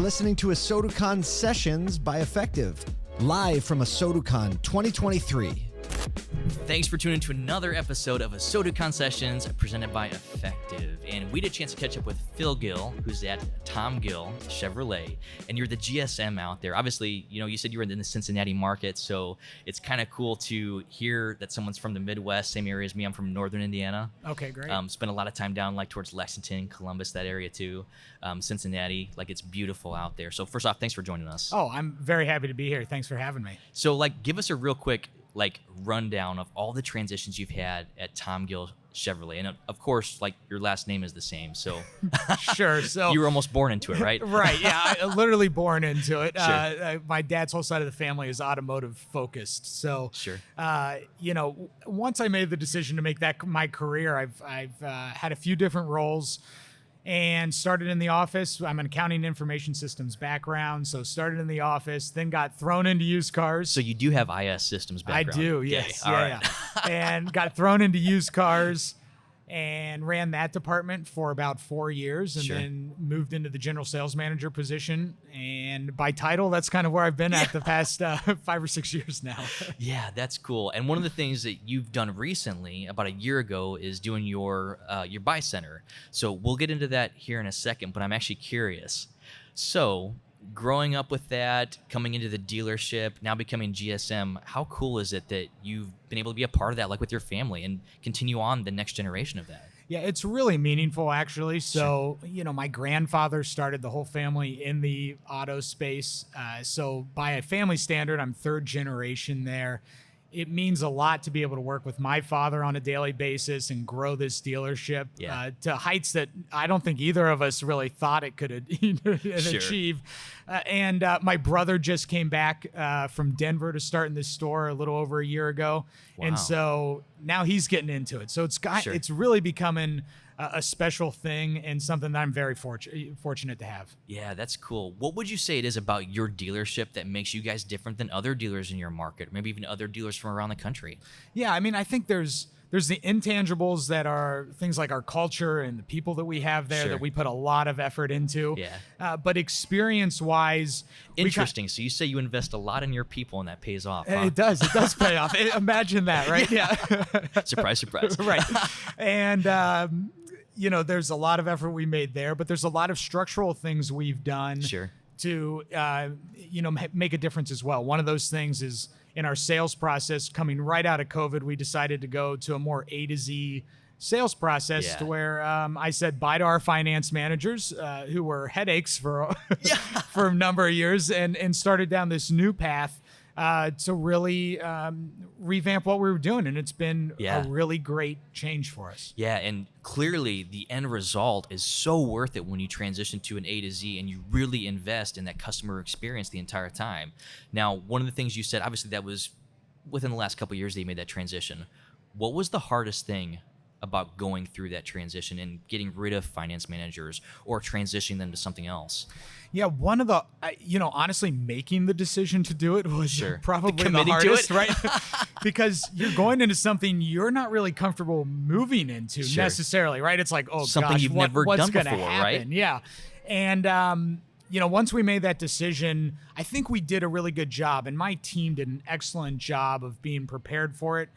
listening to ASOTU CON Sessions by Effectv, live from ASOTU CON 2023. Thanks for tuning to another episode of ASOTU CON Sessions presented by Effectv. And we had a chance to catch up with Phil Gill, who's at Tom Gill Chevrolet, and you're the GSM out there. Obviously, you said you were in the Cincinnati market, so it's kind of cool to hear that someone's from the Midwest, same area as me. I'm from Northern Indiana. Okay, great. Spent a lot of time down towards Lexington, Columbus, that area too. Cincinnati, it's beautiful out there. So first off, thanks for joining us. Oh, I'm very happy to be here. Thanks for having me. So give us a real quick rundown of all the transitions you've had at Tom Gill Chevrolet, and of course, your last name is the same, so sure. So you were almost born into it, right? Right. Yeah, I literally born into it. Sure. My dad's whole side of the family is automotive focused, so sure. Once I made the decision to make that my career, I've had a few different roles. And started in the office. I'm an accounting information systems background, so started in the office, then got thrown into used cars. So you do have IS systems background. I do, yes. Okay. Yeah. And got thrown into used cars and ran that department for about 4 years, and Sure. then moved into the general sales manager position. And by title, that's kind of where I've been at the past 5 or 6 years now. Yeah, that's cool. And one of the things that you've done recently, about a year ago, is doing your buy center. So we'll get into that here in a second, but I'm actually curious. So growing up with that, coming into the dealership, now becoming GSM, how cool is it that you've been able to be a part of that, with your family, and continue on the next generation of that? Yeah, it's really meaningful, actually. So, my grandfather started the whole family in the auto space. So by a family standard, I'm third generation there. It means a lot to be able to work with my father on a daily basis and grow this dealership to heights that I don't think either of us really thought it could achieve. And my brother just came back from Denver to start in this store a little over a year ago. Wow. And so now he's getting into it. So it's really becoming a special thing, and something that I'm very fortunate to have. Yeah, that's cool. What would you say it is about your dealership that makes you guys different than other dealers in your market, or maybe even other dealers from around the country? Yeah, I think there's the intangibles that are things like our culture and the people that we have there, Sure. that we put a lot of effort into. Yeah. But experience-wise... Interesting. So you say you invest a lot in your people, and that pays off, huh? It does pay off. Imagine that, right? Yeah. Surprise, surprise. Right. And... there's a lot of effort we made there, but there's a lot of structural things we've done Sure. to, make a difference as well. One of those things is in our sales process. Coming right out of COVID, we decided to go to a more A to Z sales process, to where I said bye to our finance managers, who were headaches for for a number of years, and started down this new path to really revamp what we were doing. And it's been a really great change for us. Yeah, and clearly the end result is so worth it when you transition to an A to Z and you really invest in that customer experience the entire time. Now, one of the things you said, obviously that was within the last couple of years that you made that transition. What was the hardest thing about going through that transition and getting rid of finance managers or transitioning them to something else? Yeah, one of the, honestly, making the decision to do it was probably the hardest, right? Because you're going into something you're not really comfortable moving into necessarily, right? It's like, something you've never what's done going to before, happen? right? Yeah. And, once we made that decision, I think we did a really good job, and my team did an excellent job of being prepared for it,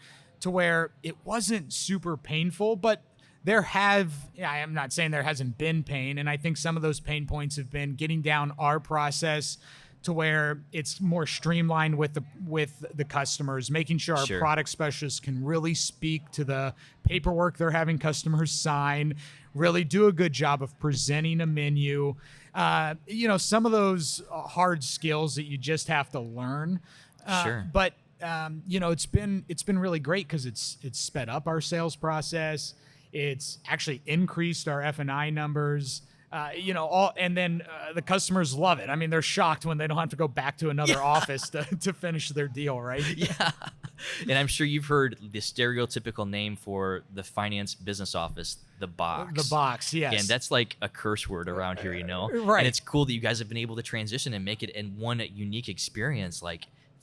to where it wasn't super painful, but I'm not saying there hasn't been pain, and I think some of those pain points have been getting down our process to where it's more streamlined with the customers, making sure our product specialists can really speak to the paperwork they're having customers sign, really do a good job of presenting a menu. Some of those hard skills that you just have to learn. But it's been really great because it's sped up our sales process. It's actually increased our F&I numbers. And then the customers love it. They're shocked when they don't have to go back to another office to finish their deal, right? Yeah. And I'm sure you've heard the stereotypical name for the finance business office, the box. The box, yes. And that's like a curse word around here, Right. And it's cool that you guys have been able to transition and make it in one unique experience,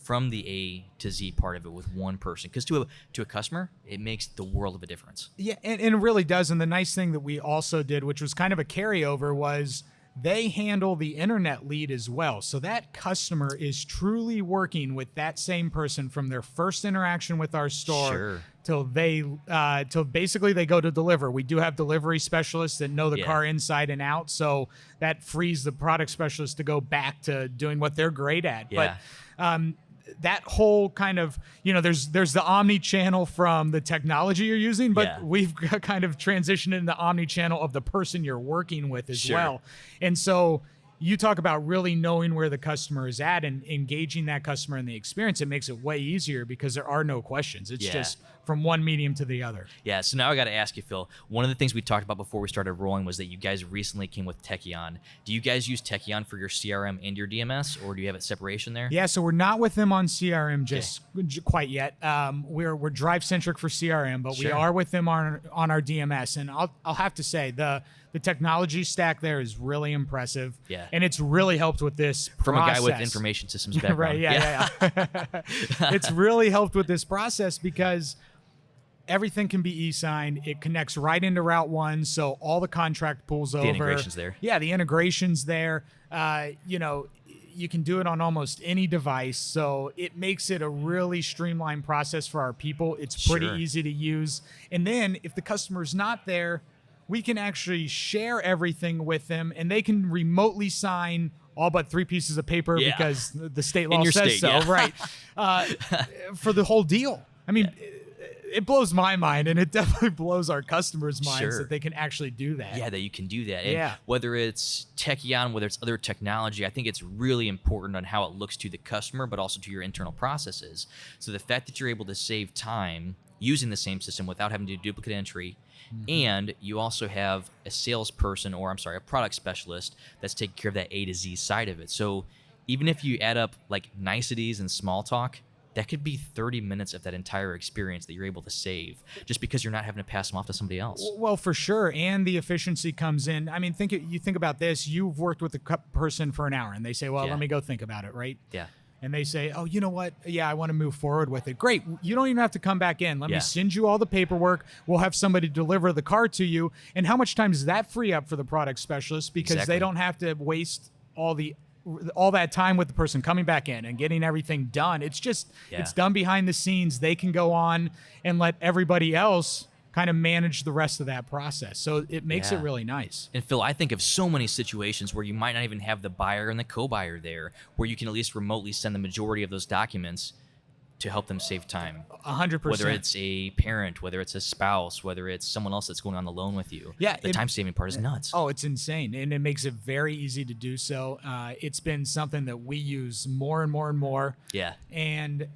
from the A to Z part of it with one person. Because to a customer, it makes the world of a difference. Yeah, and it really does. And the nice thing that we also did, which was kind of a carryover, was they handle the internet lead as well. So that customer is truly working with that same person from their first interaction with our store till basically they go to deliver. We do have delivery specialists that know the car inside and out, so that frees the product specialist to go back to doing what they're great at. But that whole kind of, there's the omni-channel from the technology you're using, but we've kind of transitioned into the omni-channel of the person you're working with as well. And so you talk about really knowing where the customer is at and engaging that customer in the experience. It makes it way easier because there are no questions. It's just from one medium to the other. Yeah, so now I got to ask you, Phil, one of the things we talked about before we started rolling was that you guys recently came with Tekion. Do you guys use Tekion for your CRM and your DMS, or do you have a separation there? Yeah, so we're not with them on CRM just quite yet. We're drive-centric for CRM, but we are with them on our DMS. And I'll have to say, the technology stack there is really impressive. Yeah. And it's really helped with this From process. a guy with information systems background. Right, yeah. It's really helped with this process because everything can be e-signed. It connects right into Route 1, so all the contract pulls over. The integration's there. Yeah, the integration's there. You can do it on almost any device, so it makes it a really streamlined process for our people. It's pretty easy to use. And then if the customer's not there, we can actually share everything with them, and they can remotely sign all but 3 pieces of paper because the state law says so, right? For the whole deal. I mean, it blows my mind, and it definitely blows our customers' minds that they can actually do that. Yeah, that you can do that. And whether it's Tekion, whether it's other technology, I think it's really important on how it looks to the customer, but also to your internal processes. So the fact that you're able to save time using the same system without having to do duplicate entry, and you also have a salesperson, or a product specialist that's taking care of that A to Z side of it. So even if you add up like niceties and small talk, that could be 30 minutes of that entire experience that you're able to save just because you're not having to pass them off to somebody else. Well, for sure. And the efficiency comes in. I mean, you think about this. You've worked with a person for an hour, and they say, well, let me go think about it, right? Yeah. And they say, oh, you know what? Yeah, I want to move forward with it. Great. You don't even have to come back in. Let me send you all the paperwork. We'll have somebody deliver the car to you. And how much time does that free up for the product specialist? Because they don't have to waste all that time with the person coming back in and getting everything done. It's just, it's done behind the scenes. They can go on and let everybody else kind of manage the rest of that process. So it makes it really nice. And Phil, I think of so many situations where you might not even have the buyer and the co-buyer there, where you can at least remotely send the majority of those documents to help them save time. 100%. Whether it's a parent, whether it's a spouse, whether it's someone else that's going on the loan with you. Yeah, the time-saving part is nuts. Oh, it's insane. And it makes it very easy to do so. It's been something that we use more and more and more. Yeah. And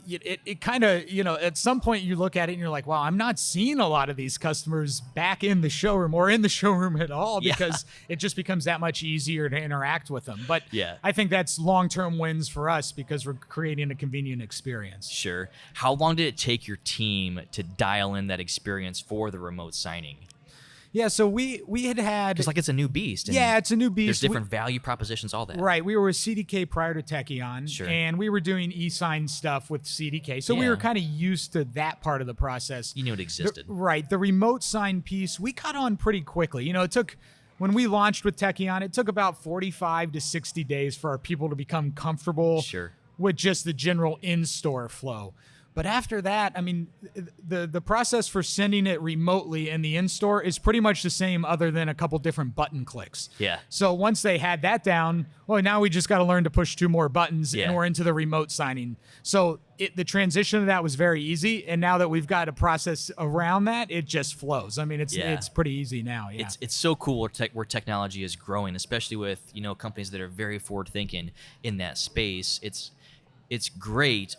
it kind of, at some point you look at it and you're like, wow, I'm not seeing a lot of these customers back in the showroom or in the showroom at all because it just becomes that much easier to interact with them. But I think that's long-term wins for us because we're creating a convenient experience. Sure. How long did it take your team to dial in that experience for the remote signing? Yeah, so we had because it's a new beast. And it's a new beast. There's different value propositions, all that. Right. We were with CDK prior to Tekion, and we were doing e-sign stuff with CDK. So we were kind of used to that part of the process. You knew it existed. Right. The remote sign piece, we caught on pretty quickly. It took, when we launched with Tekion, it took about 45 to 60 days for our people to become comfortable with just the general in-store flow. But after that, I mean, the process for sending it remotely in the in-store is pretty much the same other than a couple different button clicks. Yeah. So once they had that down, well, now we just got to learn to push 2 more buttons and we're into the remote signing. So the transition of that was very easy. And now that we've got a process around that, it just flows. I mean, it's pretty easy now. Yeah. It's so cool where technology is growing, especially with, companies that are very forward thinking in that space. It's great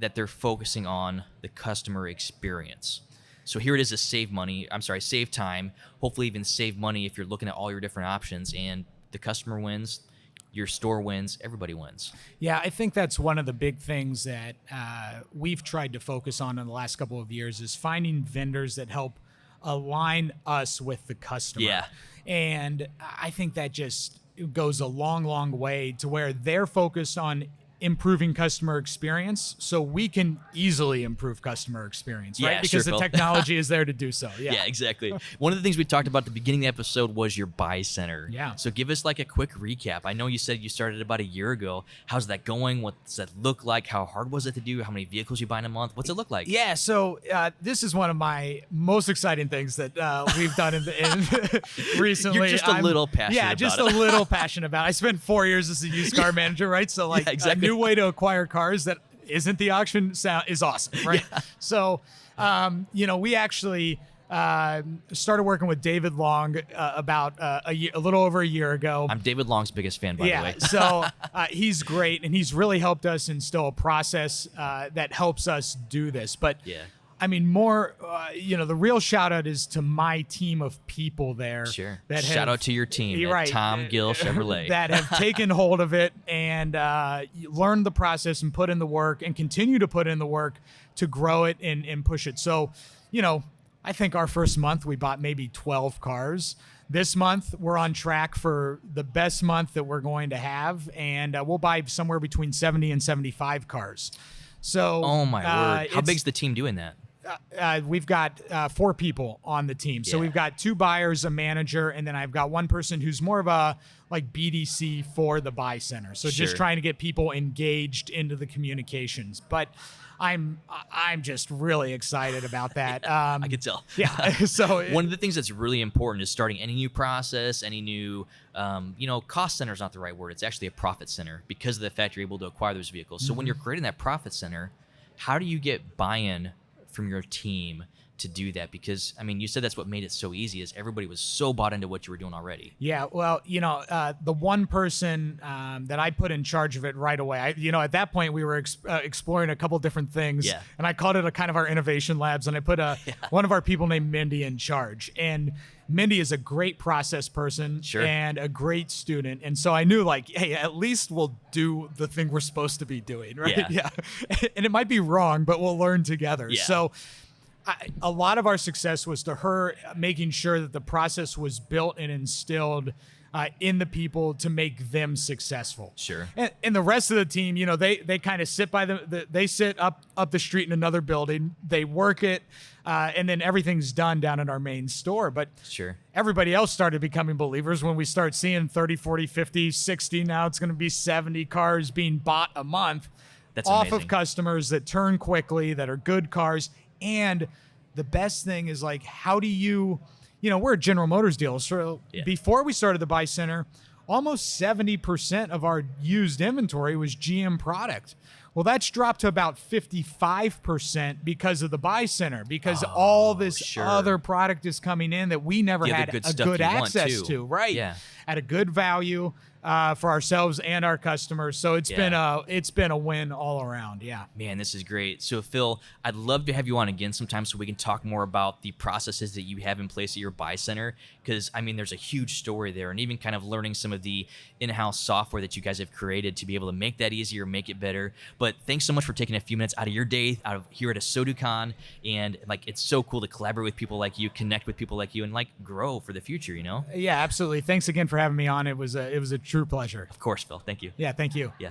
that they're focusing on the customer experience. So here it is to save time, hopefully even save money if you're looking at all your different options, and the customer wins, your store wins, everybody wins. Yeah, I think that's one of the big things that we've tried to focus on in the last couple of years is finding vendors that help align us with the customer. Yeah. And I think that just goes a long, long way to where they're focused on improving customer experience, so we can easily improve customer experience, right? Yeah, Because sure, the Phil. technology is there to do so. Yeah, exactly. One of the things we talked about at the beginning of the episode was your buy center. Yeah. So give us like a quick recap. I know you said you started about a year ago. How's that going? What does that look like? How hard was it to do? How many vehicles you buy in a month? What's it look like? Yeah, so this is one of my most exciting things that we've done in recently. You're just a little passionate Yeah, about just it. a little passionate about it. I spent 4 years as a used car manager, right? So like exactly. a new way to acquire cars that isn't the auction is awesome, right? Yeah. So, we actually started working with David Long about a little over a year ago. I'm David Long's biggest fan, by the way. So he's great, and he's really helped us instill a process that helps us do this. But Yeah. I mean, the real shout out is to my team of people there. Sure. That Shout have- out to your team, You're at right. Tom Gill Chevrolet. that have taken hold of it and learned the process and put in the work and continue to put in the work to grow it and push it. So, I think our first month we bought maybe 12 cars. This month we're on track for the best month that we're going to have, and we'll buy somewhere between 70 and 75 cars. So, oh my word! How it's- big's the team doing that? we've got 4 people on the team. So Yeah. we've got 2 buyers, a manager, and then I've got 1 person who's more of a like BDC for the buy center. So just Sure. trying to get people engaged into the communications. But I'm just really excited about that. I can tell. Yeah. So One of the things that's really important is starting any new process, any new, cost center is not the right word. It's actually a profit center because of the fact you're able to acquire those vehicles. So when you're creating that profit center, how do you get buy-in from your team to do that? Because you said that's what made it so easy, is everybody was so bought into what you were doing already. Yeah, well, the one person that I put in charge of it right away, at that point we were exploring a couple different things, Yeah. and I called it a kind of our innovation labs, and I put one of our people named Mindy in charge. And Mindy is a great process person Sure. and a great student. And so I knew, like, hey, at least we'll do the thing we're supposed to be doing, right? Yeah. And it might be wrong, but we'll learn together. Yeah. So a lot of our success was to her making sure that the process was built and instilled in the people to make them successful. Sure. And the rest of the team, they kind of sit by they sit up the street in another building, they work it, and then everything's done down at our main store. But Sure. everybody else started becoming believers when we start seeing 30, 40, 50, 60. Now it's going to be 70 cars being bought a month. That's off amazing. of customers that turn quickly, that are good cars. And the best thing is, like, how do we're a General Motors dealer. So Yeah. before we started the buy center, almost 70% of our used inventory was GM product. Well, that's dropped to about 55% because of the buy center, because all this sure. other product is coming in that we never Yeah, the had good a stuff good you want, access too. to, right? Yeah. At a good value for ourselves and our customers. So it's Yeah. been a win all around. Yeah. Man, this is great. So, Phil, I'd love to have you on again sometime so we can talk more about the processes that you have in place at your buy center. Because, there's a huge story there, and even kind of learning some of the in-house software that you guys have created to be able to make that easier, make it better. But thanks so much for taking a few minutes out of your day, out of here at ASOTU Con. And, it's so cool to collaborate with people like you, connect with people like you, and, grow for the future, Yeah, absolutely. Thanks again for having me on. It was a true pleasure. Of course, Phil. Thank you. Yeah, thank you. Yeah.